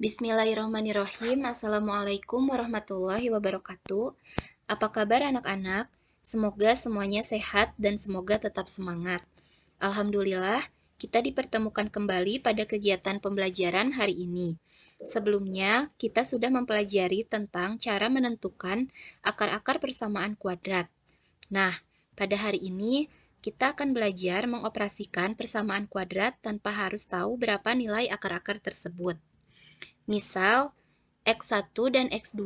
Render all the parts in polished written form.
Bismillahirrahmanirrahim. Assalamualaikum warahmatullahi wabarakatuh. Apa kabar anak-anak? Semoga semuanya sehat dan semoga tetap semangat. Alhamdulillah, kita dipertemukan kembali pada kegiatan pembelajaran hari ini. Sebelumnya, kita sudah mempelajari tentang cara menentukan akar-akar persamaan kuadrat. Nah, pada hari ini kita akan belajar mengoperasikan persamaan kuadrat tanpa harus tahu berapa nilai akar-akar tersebut. Misal, X1 dan X2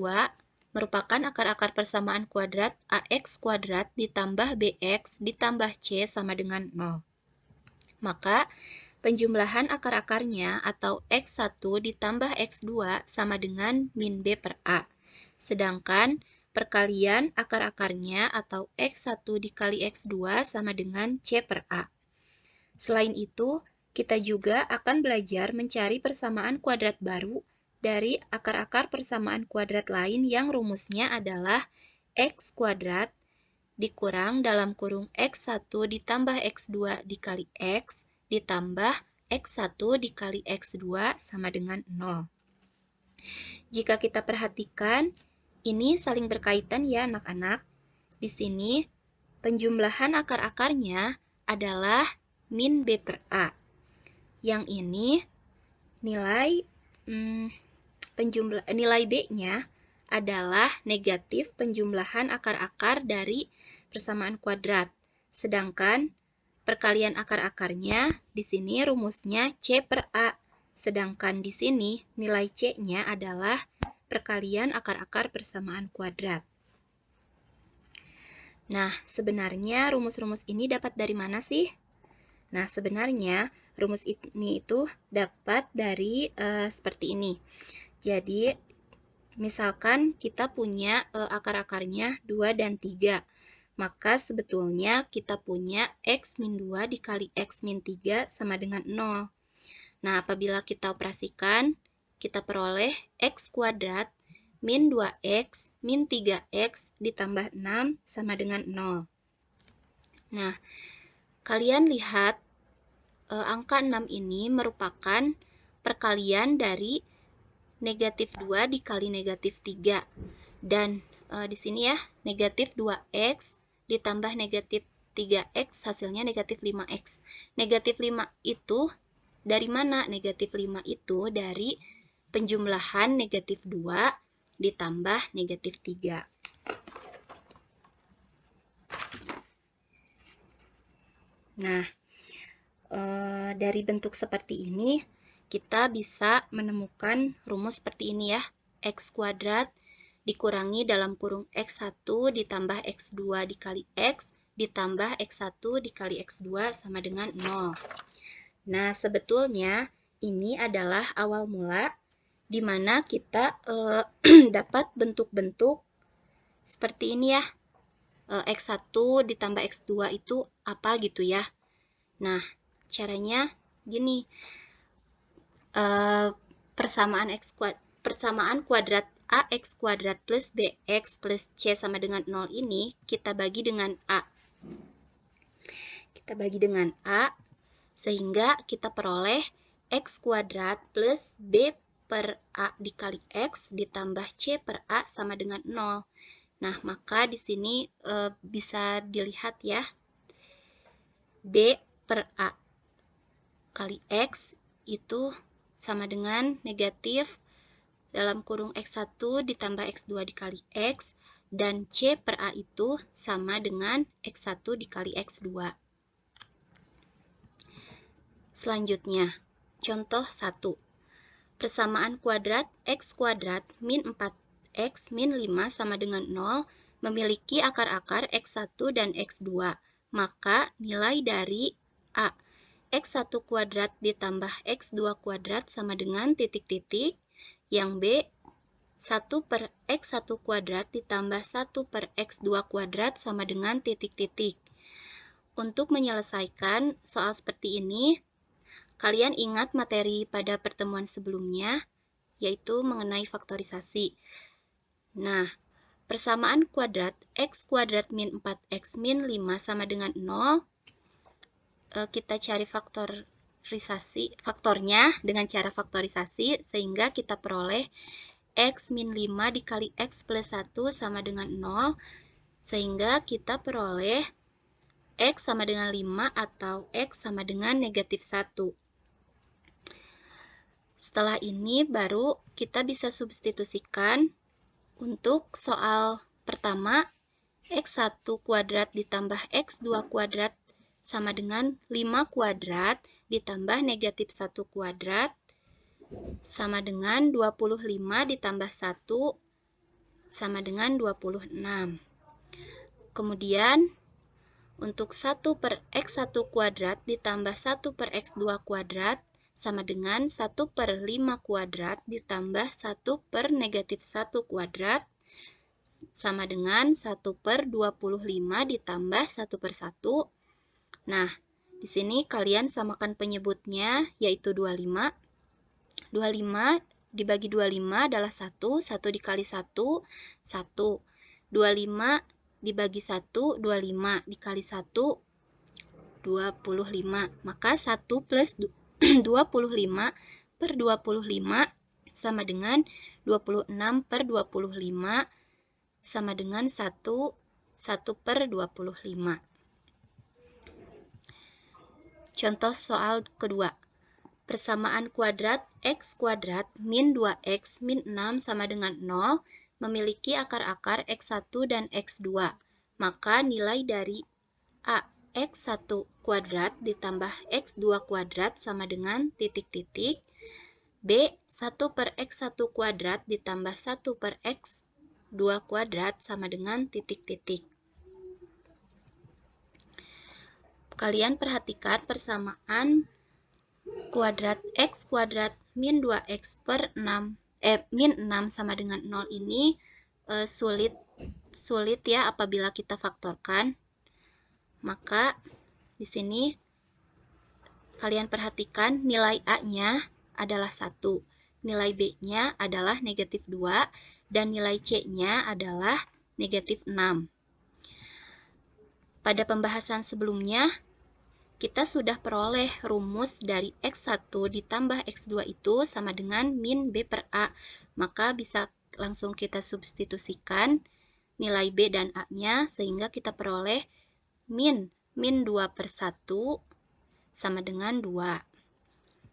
merupakan akar-akar persamaan kuadrat AX kuadrat ditambah BX ditambah C sama dengan 0. Maka, penjumlahan akar-akarnya atau X1 ditambah X2 sama dengan min B per A. Sedangkan, perkalian akar-akarnya atau X1 dikali X2 sama dengan C per A. Selain itu, kita juga akan belajar mencari persamaan kuadrat baru dari akar-akar persamaan kuadrat lain yang rumusnya adalah X kuadrat dikurang dalam kurung X1 ditambah X2 dikali X ditambah X1 dikali X2 sama dengan 0. Jika kita perhatikan, ini saling berkaitan ya anak-anak. Di sini, penjumlahan akar-akarnya adalah min B per A. Yang ini nilai nilai B-nya adalah negatif penjumlahan akar-akar dari persamaan kuadrat. Sedangkan perkalian akar-akarnya di sini rumusnya C per A. Sedangkan di sini nilai C-nya adalah perkalian akar-akar persamaan kuadrat. Nah, sebenarnya rumus-rumus ini dapat dari mana sih? Nah, sebenarnya rumus ini itu dapat dari seperti ini. Jadi, misalkan kita punya akar-akarnya 2 dan 3. Maka sebetulnya kita punya X min 2 dikali X min 3 sama dengan 0. Nah, apabila kita operasikan, kita peroleh X kuadrat min 2X min 3X ditambah 6 sama dengan 0. Nah, kalian lihat angka 6 ini merupakan perkalian dari negatif 2 dikali negatif 3. Dan di sini ya, negatif 2X ditambah negatif 3X hasilnya negatif 5X. Negatif 5 itu dari mana? Negatif 5 itu dari penjumlahan negatif 2 ditambah negatif 3. Nah, dari bentuk seperti ini, kita bisa menemukan rumus seperti ini ya. X kuadrat dikurangi dalam kurung X1 ditambah X2 dikali X ditambah X1 dikali X2 sama dengan 0. Nah, sebetulnya ini adalah awal mula di mana kita dapat bentuk-bentuk seperti ini ya. X1 ditambah X2 itu apa gitu ya. Nah, caranya gini. Persamaan kuadrat AX kuadrat plus BX plus C sama dengan 0 ini kita bagi dengan A. Kita bagi dengan A sehingga kita peroleh X kuadrat plus B per A dikali X ditambah C per A sama dengan 0. Nah, maka di sini bisa dilihat ya. B per A kali X itu sama dengan negatif dalam kurung X1 ditambah X2 dikali X dan C per A itu sama dengan X1 dikali X2. Selanjutnya, contoh 1. Persamaan kuadrat X kuadrat min 4X min 5 sama dengan 0 memiliki akar-akar X1 dan X2. Maka nilai dari A X1 kuadrat ditambah X2 kuadrat sama dengan titik-titik. Yang B 1 per X1 kuadrat ditambah 1 per X2 kuadrat sama dengan titik-titik. Untuk menyelesaikan soal seperti ini, kalian ingat materi pada pertemuan sebelumnya, yaitu mengenai faktorisasi. Nah, persamaan kuadrat X kuadrat min 4X min 5 sama dengan 0. Kita cari faktor faktornya dengan cara faktorisasi, sehingga kita peroleh X min 5 dikali X plus 1 sama dengan 0, sehingga kita peroleh X sama dengan 5 atau X sama dengan negatif 1. Setelah ini baru kita bisa substitusikan untuk soal pertama, X1 kuadrat ditambah X2 kuadrat sama dengan 5 kuadrat ditambah negatif 1 kuadrat sama dengan 25 ditambah 1 sama dengan 26. Kemudian untuk 1 per X1 kuadrat ditambah 1 per X2 kuadrat sama dengan 1 per 5 kuadrat ditambah 1 per negatif 1 kuadrat sama dengan 1 per 25 ditambah 1 per 1. Nah, di sini kalian samakan penyebutnya, yaitu 25. 25 dibagi 25 adalah 1, 1 dikali 1, 1. 25 dibagi 1, 25 dikali 1, 25. Maka 1 plus 25 per 25 sama dengan 26 per 25 sama dengan 1 per 25. Contoh soal kedua. Persamaan kuadrat X kuadrat min 2X min 6 sama dengan 0 memiliki akar-akar X1 dan X2. Maka nilai dari A X1 kuadrat ditambah X2 kuadrat sama dengan titik-titik. B 1 per X1 kuadrat ditambah 1 per X2 kuadrat sama dengan titik-titik. Kalian perhatikan persamaan kuadrat X kuadrat min 2X per 6 min 6 sama dengan 0 ini sulit ya apabila kita faktorkan. Maka di sini kalian perhatikan nilai A-nya adalah 1, nilai B-nya adalah negatif 2, dan nilai C-nya adalah negatif 6. Pada pembahasan sebelumnya, kita sudah peroleh rumus dari X1 ditambah X2 itu sama dengan min B per A. Maka bisa langsung kita substitusikan nilai B dan A-nya, sehingga kita peroleh min 2 per 1 sama dengan 2.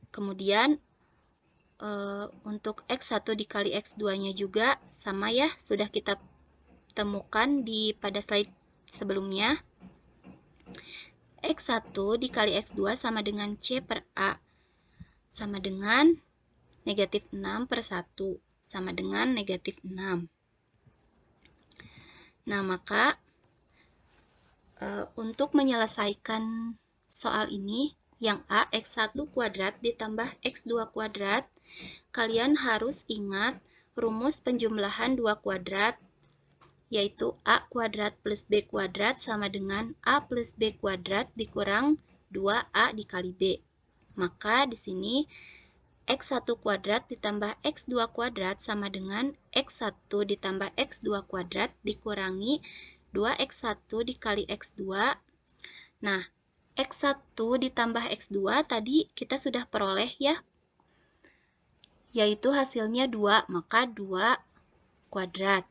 Kemudian untuk X1 dikali X2-nya juga sama ya, sudah kita temukan pada slide sebelumnya. X1 dikali X2 sama dengan C per A sama dengan negatif 6 per 1 sama dengan negatif 6. Nah, maka untuk menyelesaikan soal ini, yang A X1 kuadrat ditambah X2 kuadrat, kalian harus ingat rumus penjumlahan 2 kuadrat, yaitu A kuadrat plus B kuadrat sama dengan A plus B kuadrat dikurang 2A dikali B. Maka di sini X1 kuadrat ditambah X2 kuadrat sama dengan X1 ditambah X2 kuadrat dikurangi 2X1 dikali X2. Nah, X1 ditambah X2 tadi kita sudah peroleh ya, yaitu hasilnya 2, maka 2 kuadrat.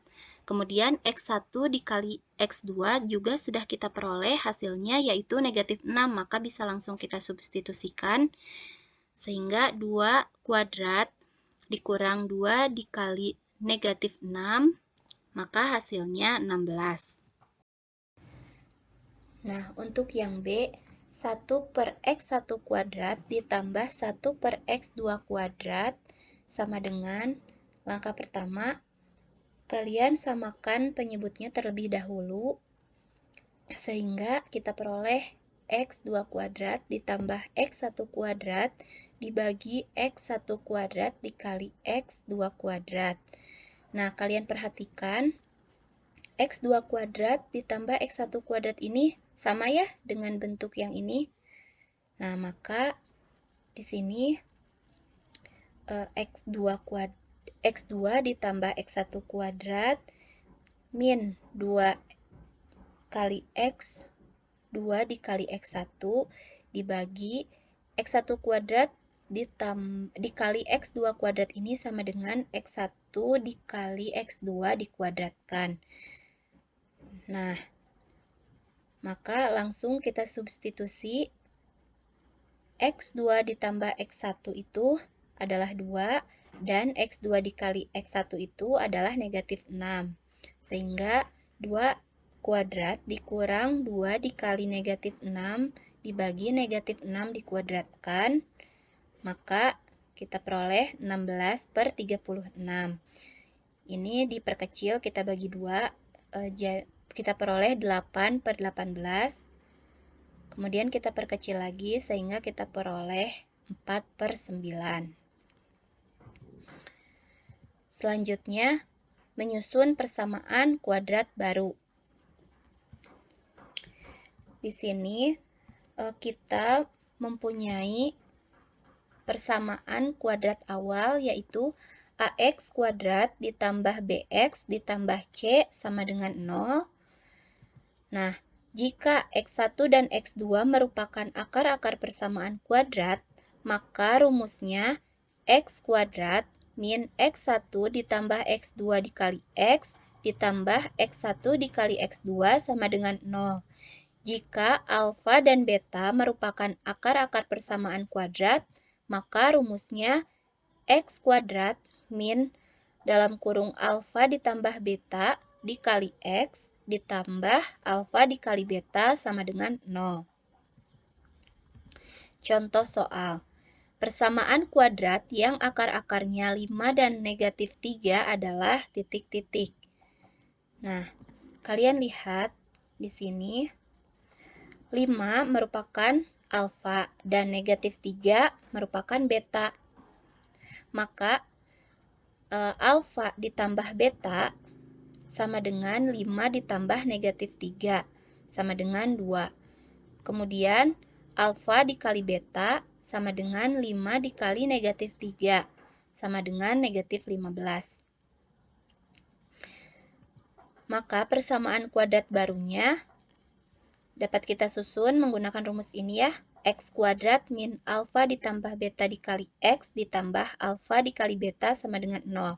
Kemudian X1 dikali X2 juga sudah kita peroleh hasilnya, yaitu negatif 6, maka bisa langsung kita substitusikan, sehingga 2 kuadrat dikurang 2 dikali negatif 6, maka hasilnya 16. Nah, untuk yang B, 1 per X1 kuadrat ditambah 1 per X2 kuadrat sama dengan, langkah pertama, kalian samakan penyebutnya terlebih dahulu, sehingga kita peroleh X2 kuadrat ditambah X1 kuadrat dibagi X1 kuadrat dikali X2 kuadrat. Nah, kalian perhatikan, X2 kuadrat ditambah X1 kuadrat ini sama ya dengan bentuk yang ini. Nah, maka di sini X2 ditambah X1 kuadrat min 2 kali X2 dikali X1 dibagi X1 kuadrat dikali X2 kuadrat ini sama dengan X1 dikali X2 dikuadratkan. Nah, maka langsung kita substitusi X2 ditambah X1 itu adalah 2, dan X2 dikali X1 itu adalah negatif 6. Sehingga 2 kuadrat dikurang 2 dikali negatif 6 dibagi negatif 6 dikuadratkan, maka kita peroleh 16/36. Ini diperkecil, kita bagi 2, kita peroleh 8/18. Kemudian kita perkecil lagi sehingga kita peroleh 4/9. Selanjutnya, menyusun persamaan kuadrat baru. Di sini kita mempunyai persamaan kuadrat awal, yaitu AX kuadrat ditambah BX ditambah C sama dengan 0. Nah, jika X1 dan X2 merupakan akar-akar persamaan kuadrat, maka rumusnya X kuadrat min X1 ditambah X2 dikali X ditambah X1 dikali X2 sama dengan 0. Jika alfa dan beta merupakan akar-akar persamaan kuadrat, maka rumusnya X kuadrat min dalam kurung alfa ditambah beta dikali X ditambah alfa dikali beta sama dengan 0. Contoh soal. Persamaan kuadrat yang akar-akarnya 5 dan negatif 3 adalah titik-titik. Nah, kalian lihat di sini 5 merupakan alfa dan negatif 3 merupakan beta. Maka alfa ditambah beta sama dengan 5 ditambah negatif 3, sama dengan 2. Kemudian, alfa dikali beta sama dengan 5 dikali negatif 3, sama dengan negatif 15. Maka persamaan kuadrat barunya dapat kita susun menggunakan rumus ini ya. X kuadrat min alfa ditambah beta dikali X ditambah alfa dikali beta sama dengan 0.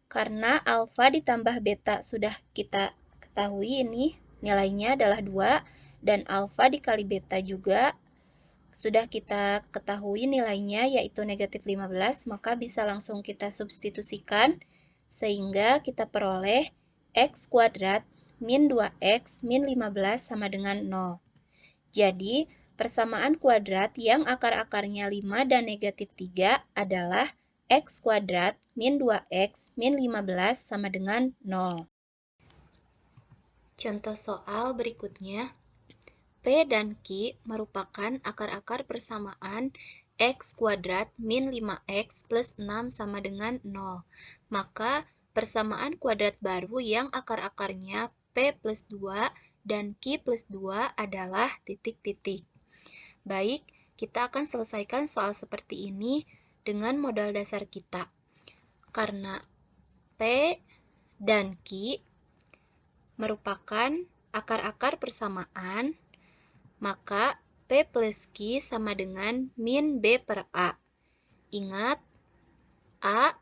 Karena alfa ditambah beta sudah kita ketahui, ini nilainya adalah 2, dan alfa dikali beta juga sudah kita ketahui nilainya, yaitu negatif 15, maka bisa langsung kita substitusikan sehingga kita peroleh X kuadrat min 2X min 15 sama dengan 0. Jadi, persamaan kuadrat yang akar-akarnya 5 dan negatif 3 adalah X kuadrat min 2X min 15 sama dengan 0. Contoh soal berikutnya. P dan Q merupakan akar-akar persamaan X kuadrat min 5X plus 6 sama dengan 0. Maka persamaan kuadrat baru yang akar-akarnya P plus 2 dan Q plus 2 adalah titik-titik. Baik, kita akan selesaikan soal seperti ini dengan modal dasar kita. Karena P dan Q merupakan akar-akar persamaan, maka P plus Q sama dengan min B per A. Ingat, A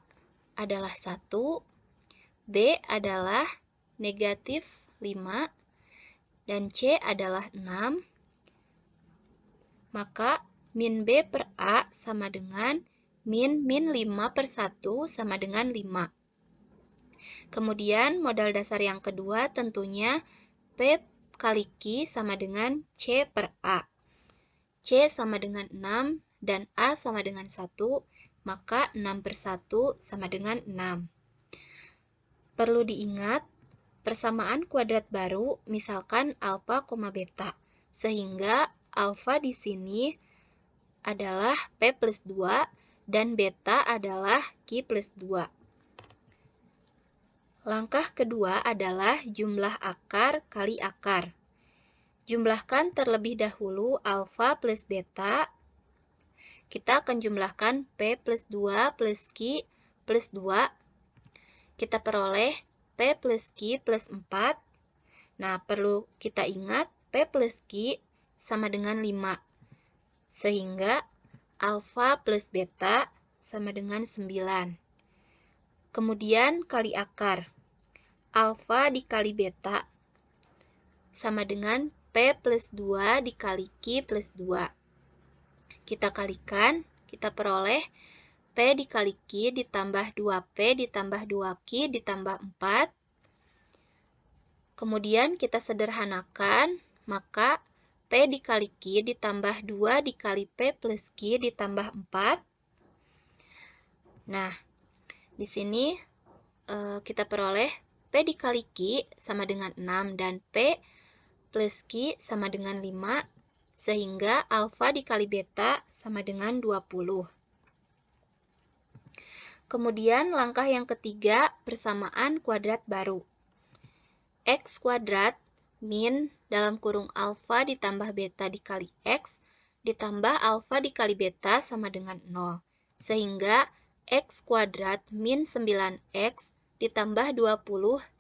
adalah 1, B adalah negatif 5, dan C adalah 6. Maka min B per A sama dengan min 5/1 sama dengan 5. Kemudian modal dasar yang kedua tentunya P kali Q sama dengan C per A. C sama dengan 6 dan A sama dengan 1, maka 6/1 sama dengan 6. Perlu diingat, persamaan kuadrat baru misalkan alfa, beta, sehingga alfa di sini adalah P plus 2 dan beta adalah Q plus 2. Langkah kedua adalah jumlah akar kali akar. Jumlahkan terlebih dahulu alfa plus beta. Kita akan jumlahkan P plus 2 plus Q plus 2. Kita peroleh P plus Q plus 4. Nah, perlu kita ingat P plus Q sama dengan 5. sehingga alfa plus beta sama dengan 9. Kemudian kali akar. Alfa dikali beta sama dengan P plus 2 dikali Q plus 2. Kita kalikan, kita peroleh P dikali Q ditambah 2P ditambah 2Q ditambah 4. Kemudian kita sederhanakan, maka P dikali Q ditambah 2 dikali P plus Q ditambah 4. Nah, di sini kita peroleh P dikali Q sama dengan 6 dan P plus Q sama dengan 5, sehingga alfa dikali beta sama dengan 20. Kemudian langkah yang ketiga, persamaan kuadrat baru. X kuadrat min dalam kurung alfa ditambah beta dikali X ditambah alfa dikali beta sama dengan 0. Sehingga X kuadrat min 9X ditambah 20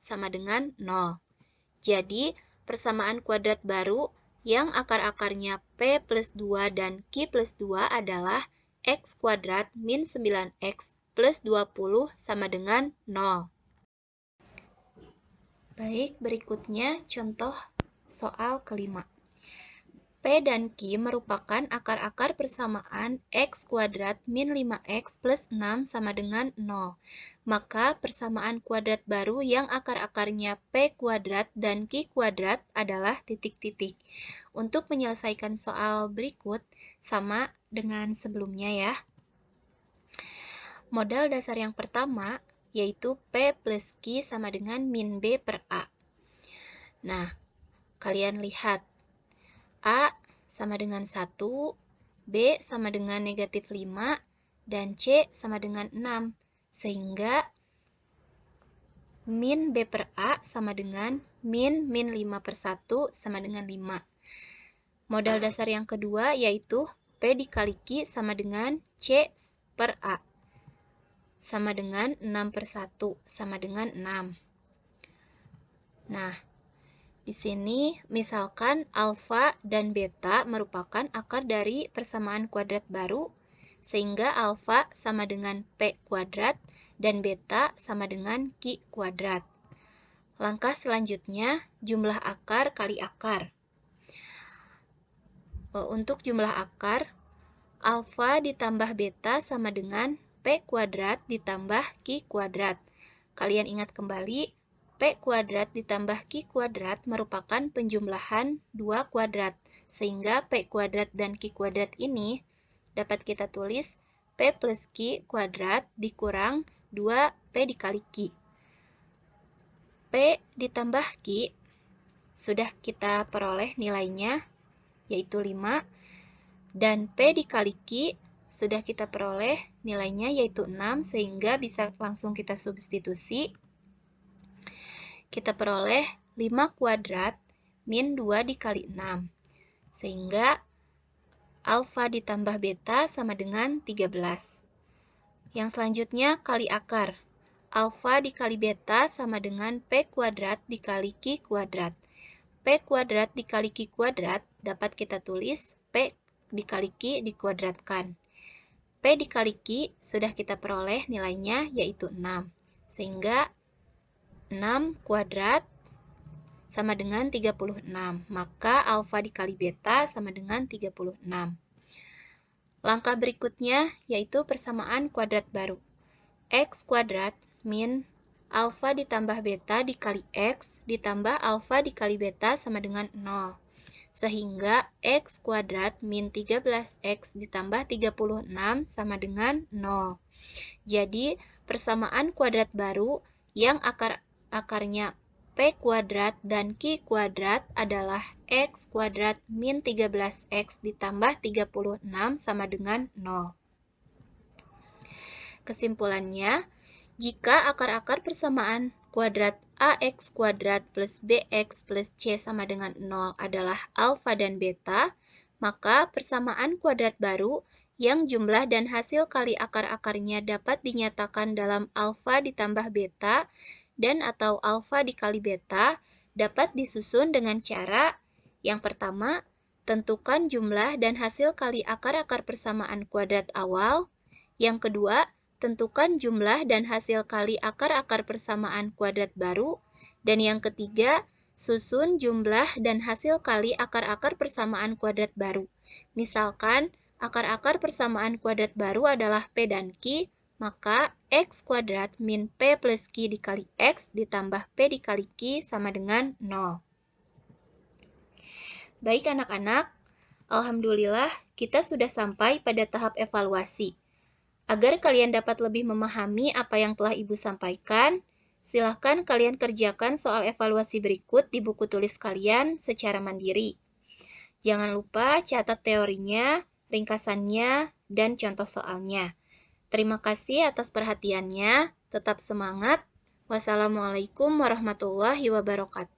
sama dengan 0. Jadi, persamaan kuadrat baru yang akar-akarnya P plus 2 dan Q plus 2 adalah X kuadrat min 9X plus 20 sama dengan 0. Baik, berikutnya contoh soal kelima. P dan Q merupakan akar-akar persamaan X kuadrat min 5X plus 6 sama dengan 0. Maka persamaan kuadrat baru yang akar-akarnya P kuadrat dan Q kuadrat adalah titik-titik. Untuk menyelesaikan soal berikut, sama dengan sebelumnya ya. Modal dasar yang pertama, yaitu P plus Q sama dengan min B per A. Nah, kalian lihat, A sama dengan 1, B sama dengan negatif 5, dan C sama dengan 6. Sehingga min B per A sama dengan min 5 per 1 sama dengan 5. Modal dasar yang kedua yaitu P dikali Q sama dengan C per A. Sama dengan 6 per 1 sama dengan 6. Nah, di sini misalkan alfa dan beta merupakan akar dari persamaan kuadrat baru, sehingga alfa sama dengan P kuadrat dan beta sama dengan Q kuadrat. Langkah selanjutnya, jumlah akar kali akar. Untuk jumlah akar, alfa ditambah beta sama dengan P kuadrat ditambah Q kuadrat. Kalian ingat kembali, P kuadrat ditambah Q kuadrat merupakan penjumlahan dua kuadrat, sehingga P kuadrat dan Q kuadrat ini dapat kita tulis P plus Q kuadrat dikurang 2P dikali Q. P ditambah Q sudah kita peroleh nilainya, yaitu 5, dan P dikali Q sudah kita peroleh nilainya yaitu 6, sehingga bisa langsung kita substitusi. Kita peroleh 5 kuadrat min 2 dikali 6. Sehingga alfa ditambah beta sama dengan 13. Yang selanjutnya kali akar. Alfa dikali beta sama dengan P kuadrat dikali Q kuadrat. P kuadrat dikali Q kuadrat dapat kita tulis P dikali Q dikuadratkan. P dikali Q sudah kita peroleh nilainya yaitu 6. Sehingga 6 kuadrat sama dengan 36. Maka alfa dikali beta sama dengan 36. Langkah berikutnya yaitu persamaan kuadrat baru. X kuadrat min alfa ditambah beta dikali X ditambah alfa dikali beta sama dengan 0. Sehingga X kuadrat min 13X ditambah 36 sama dengan 0. Jadi, persamaan kuadrat baru yang akarnya P kuadrat dan Q kuadrat adalah X kuadrat min 13X ditambah 36 sama dengan 0. Kesimpulannya, jika akar-akar persamaan kuadrat AX kuadrat plus BX plus C sama dengan 0 adalah alfa dan beta, maka persamaan kuadrat baru yang jumlah dan hasil kali akar-akarnya dapat dinyatakan dalam alfa ditambah beta dan atau alfa dikali beta dapat disusun dengan cara yang pertama, tentukan jumlah dan hasil kali akar-akar persamaan kuadrat awal. Yang kedua, tentukan jumlah dan hasil kali akar-akar persamaan kuadrat baru. Dan yang ketiga, susun jumlah dan hasil kali akar-akar persamaan kuadrat baru. Misalkan, akar-akar persamaan kuadrat baru adalah P dan Q, maka X kuadrat min P plus Q dikali X ditambah P dikali Q sama dengan 0. Baik anak-anak, alhamdulillah kita sudah sampai pada tahap evaluasi. Agar kalian dapat lebih memahami apa yang telah Ibu sampaikan, silahkan kalian kerjakan soal evaluasi berikut di buku tulis kalian secara mandiri. Jangan lupa catat teorinya, ringkasannya, dan contoh soalnya. Terima kasih atas perhatiannya. Tetap semangat. Wassalamualaikum warahmatullahi wabarakatuh.